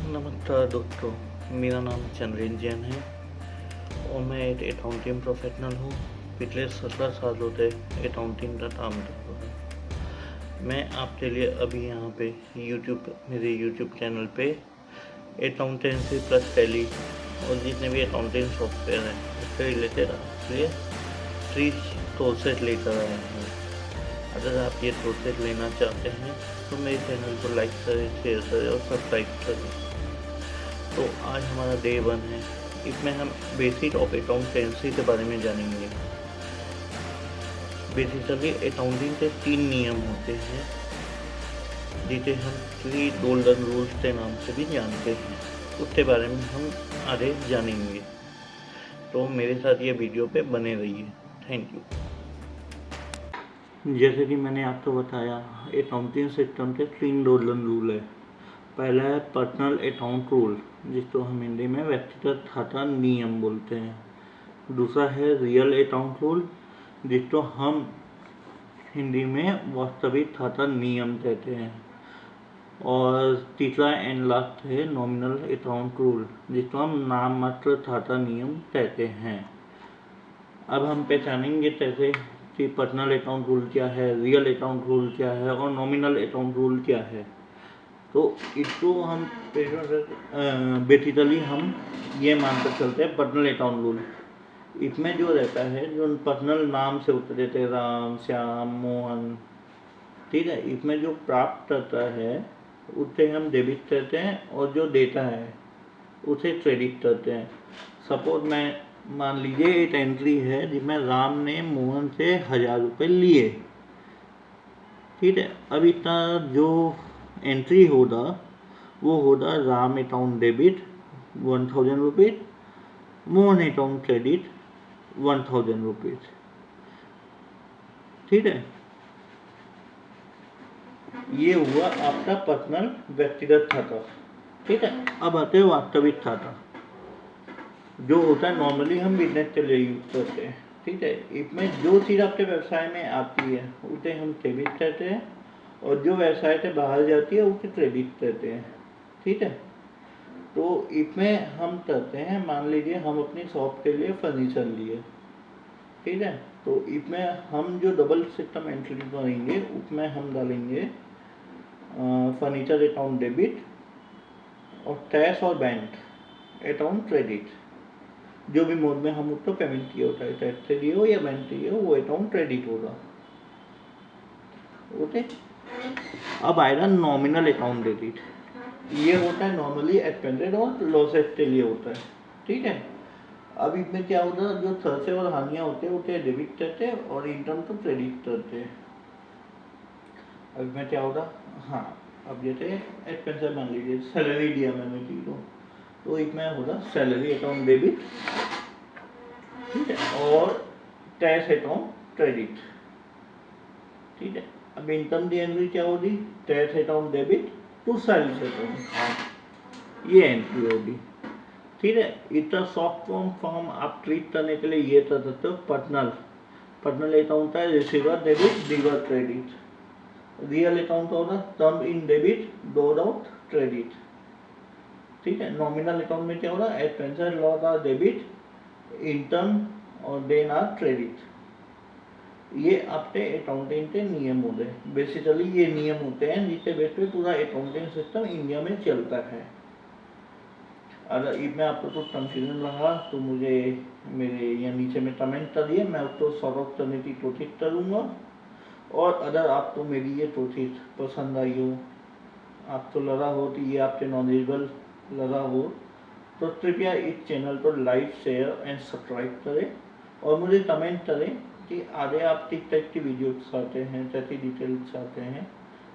नमस्कार दोस्तों, मेरा नाम चंद्रेन जैन है और मैं एक अकाउंटिंग प्रोफेशनल हूँ। पिछले 17 सालों से अकाउंटिंग का काम कर रहा हूँ। मैं आपके लिए अभी यहाँ पे मेरे यूट्यूब चैनल पे अकाउंटेंसी प्लस टैली और जितने भी अकाउंटिंग सॉफ्टवेयर हैं उससे रिलेटेड आपके लिए फ्री कोर्सेज लेकर आया हूँ। अगर आप ये कोर्सेज लेना चाहते हैं तो मेरे चैनल को लाइक करें, शेयर करें और सब्सक्राइब करें। तो आज हमारा डे 1 है। इसमें हम बेसिक ऑफ अकाउंटेंसी के बारे में जानेंगे। बेसिकली अकाउंटिंग के 3 नियम होते हैं जिसे हम 3 गोल्डन रूल्स के नाम से भी जानते हैं। उसके बारे में हम आगे जानेंगे। तो मेरे साथ ये वीडियो पे बने रहिए। Thank you. जैसे कि मैंने आपको बताया, अकाउंटिंग सिस्टम के 3 गोल्डन रूल है। पहला है पर्सनल अकाउंट रूल, जिसको हम हिंदी में व्यक्तिगत खाता नियम बोलते हैं। दूसरा है रियल अकाउंट रूल, जिसको हम हिंदी में वास्तविक खाता नियम कहते हैं। और तीसरा एंड लास्ट है नॉमिनल अकाउंट रूल, जिसको हम नाम मात्र खाता नियम कहते हैं। अब हम पहचानेंगे कैसे कि पर्सनल अकाउंट रूल क्या है, रियल अकाउंट रूल क्या है और नॉमिनल अकाउंट रूल क्या है। तो इसको हम बेसिकली हम ये मानकर चलते हैं पर्सनल अकाउंट रूल। इसमें जो रहता है, जो पर्सनल नाम से उत्तर देते हैं, राम, श्याम, मोहन, ठीक है, इसमें जो प्राप्त करता है उसे हम डेबिट करते हैं और जो देता है उसे क्रेडिट करते हैं। सपोज मैं मान लीजिए एक एंट्री है जिसमें राम ने मोहन से 1000 रुपये लिए, ठीक है। अब इसका जो एंट्री होगा वो होगा Ram account debit 1000 rupees, Mohan account credit 1000 rupees, ठीक है। ये हुआ आपका पर्सनल व्यक्तिगत खाता, ठीक है। अब आते हैं वास्तविक खाता, जो होता है नॉर्मली हम बिजनेस के लिए यूज करते हैं, ठीक है। इसमें जो चीज़ आपके व्यवसाय में आती है उसे हम डेबिट कहते हैं और जो व्यवसाय से बाहर जाती है उसे क्रेडिट कहते हैं, ठीक है। तो इसमें हम करते हैं, मान लीजिए हम अपनी शॉप के लिए फर्नीचर लिए, ठीक है। तो इसमें हम जो डबल सिस्टम एंट्री करेंगे उसमें हम डालेंगे फर्नीचर अकाउंट डेबिट और कैश और बैंक अकाउंट क्रेडिट। जो भी मोड में हम उसको पेमेंट किया होता है, कैश से दिए हो या बैंक से दिए हो, वो अकाउंट क्रेडिट होगा, ओके। अब आएगा नॉमिनल अकाउंट डेबिट। ये होता है नॉर्मली एक्सपेंडेड और लॉसेस के लिए होता है, ठीक है। अब इसमें क्या होता है, जो खर्चे और हानियाँ होते हैं उसे डेबिट करते हैं और इनकम तो क्रेडिट करते हैं। अब इसमें क्या होगा, हाँ, अब जैसे एक्सपेंसेस मान लीजिए सैलरी दिया मैंने किसी को, तो इसमें होगा सैलरी अकाउंट डेबिट, ठीक है, और कैश अकाउंट क्रेडिट, ठीक है। अब इनकम की एंट्री क्या होगी, cash account debit to sales account, ये एंट्री होगी, ठीक है। इसका सॉफ्ट फॉर्म आप ट्रीट करने के लिए ये कर सकते हो, पर्सनल अकाउंट है receiver debit dealer credit. Real account होगा term in debit door out credit, ठीक है। नॉमिनल अकाउंट में क्या होगा, expenses loss are debit, income और देन आर क्रेडिट। ये आपके अकाउंटिंग के नियम होते हैं। बेसिकली ये नियम होते हैं जिससे बेस पे पूरा अकाउंटिंग सिस्टम इंडिया में चलता है। अगर इसमें आपको कुछ कंफ्यूजन लगा तो मुझे मेरे यहाँ नीचे में कमेंट करिए, मैं उसको सॉल्व आउट करने की कोशिश करूँगा। और अगर आपको मेरी ये कोशिश पसंद आई हो, आपको लगा हो कि ये आपके नॉलेजेबल लगा हो, तो कृपया इस चैनल को लाइक, शेयर एंड सब्सक्राइब करें और मुझे कमेंट करें कि आगे आप किस टाइप की वीडियो चाहते हैं, कैसी डिटेल्स चाहते हैं,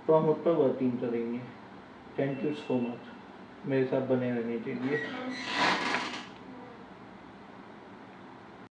तो हम उस पर वर्किंग करेंगे। थैंक यू सो मच मेरे साथ बने रहने के लिए।